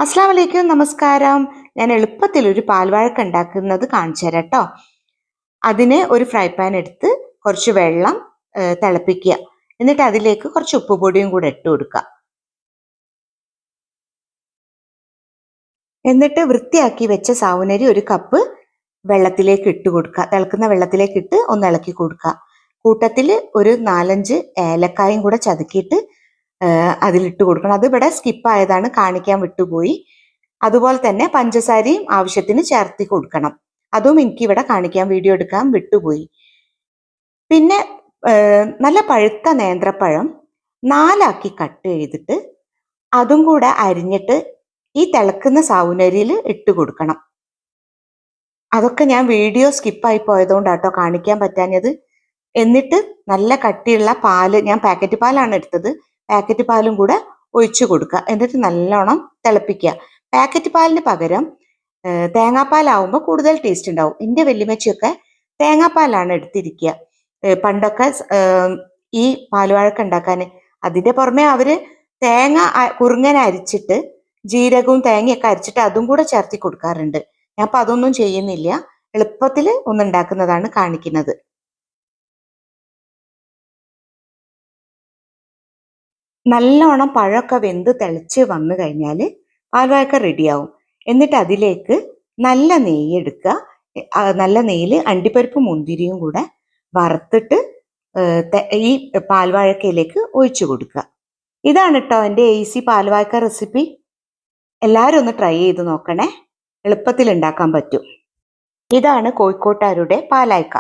അസ്സലാമു അലൈക്കും, നമസ്കാരം. ഞാൻ എളുപ്പത്തിൽ ഒരു പാൽവാഴക്ക ഉണ്ടാക്കുന്നത് കാണിച്ചു തരാം കേട്ടോ. അതിന് ഒരു ഫ്രൈ പാൻ എടുത്ത് കുറച്ച് വെള്ളം തിളപ്പിക്കുക. എന്നിട്ട് അതിലേക്ക് കുറച്ച് ഉപ്പുപൊടിയും കൂടെ ഇട്ട് കൊടുക്കുക. എന്നിട്ട് വൃത്തിയാക്കി വെച്ച സാവുനരി ഒരു കപ്പ് വെള്ളത്തിലേക്ക് ഇട്ട് കൊടുക്കുക. തിളക്കുന്ന വെള്ളത്തിലേക്ക് ഇട്ട് ഒന്ന് ഇളക്കി കൊടുക്കുക. കൂട്ടത്തിൽ ഒരു 4-5 ഏലക്കായും കൂടെ ചതുക്കിയിട്ട് അതിലിട്ട് കൊടുക്കണം. അത് ഇവിടെ സ്കിപ്പായതാണ്, കാണിക്കാൻ വിട്ടുപോയി. അതുപോലെ തന്നെ പഞ്ചസാരയും ആവശ്യത്തിന് ചേർത്തി കൊടുക്കണം. അതും എനിക്കിവിടെ കാണിക്കാൻ വീഡിയോ എടുക്കാൻ വിട്ടുപോയി. പിന്നെ നല്ല പഴുത്ത നേന്ത്രപ്പഴം 4 കട്ട് ചെയ്തിട്ട് അതും കൂടെ അരിഞ്ഞിട്ട് ഈ തിളക്കുന്ന സാവുനരിയിൽ ഇട്ട് കൊടുക്കണം. അതൊക്കെ ഞാൻ വീഡിയോ സ്കിപ്പായി പോയതുകൊണ്ടാട്ടോ കാണിക്കാൻ പറ്റാഞ്ഞത്. എന്നിട്ട് നല്ല കട്ടിയുള്ള പാല്, ഞാൻ പാക്കറ്റ് പാലാണ് എടുത്തത്, പാക്കറ്റ് പാലും കൂടെ ഒഴിച്ചു കൊടുക്കുക. എന്നിട്ട് നല്ലോണം തിളപ്പിക്കുക. പാക്കറ്റ് പാലിന് പകരം തേങ്ങാപ്പാലാവുമ്പോൾ കൂടുതൽ ടേസ്റ്റ് ഉണ്ടാവും. എൻ്റെ വല്യമ്മച്ചിയൊക്കെ തേങ്ങാപ്പാലാണ് എടുത്തിരിക്കുക പണ്ടൊക്കെ ഈ പാൽവാഴക്ക ഉണ്ടാക്കാൻ. അതിന്റെ പുറമെ അവര് തേങ്ങ കുറുങ്ങനെ അരിച്ചിട്ട് ജീരകവും തേങ്ങയൊക്കെ അരിച്ചിട്ട് അതും കൂടെ ചേർത്തി കൊടുക്കാറുണ്ട്. ഞാൻ അപ്പൊ അതൊന്നും ചെയ്യുന്നില്ല, എളുപ്പത്തിൽ ഒന്നുണ്ടാക്കുന്നതാണ് കാണിക്കുന്നത്. നല്ലോണം പഴമൊക്കെ വെന്ത് തിളച്ച് വന്നു കഴിഞ്ഞാൽ പാൽവാഴക്ക റെഡിയാവും. എന്നിട്ട് അതിലേക്ക് നല്ല നെയ്യ് എടുക്കുക. നല്ല നെയ്യിൽ അണ്ടിപ്പരിപ്പ് മുന്തിരിയും കൂടെ വറുത്തിട്ട് ഈ പാൽവാഴക്കയിലേക്ക് ഒഴിച്ചു കൊടുക്കുക. ഇതാണ് കേട്ടോ എൻ്റെ ഈസി പാൽവാഴക്ക റെസിപ്പി. എല്ലാവരും ഒന്ന് ട്രൈ ചെയ്ത് നോക്കണേ, എളുപ്പത്തിൽ ഉണ്ടാക്കാൻ പറ്റും. ഇതാണ് കോഴിക്കോട്ടുകാരുടെ പാലായ്ക്ക.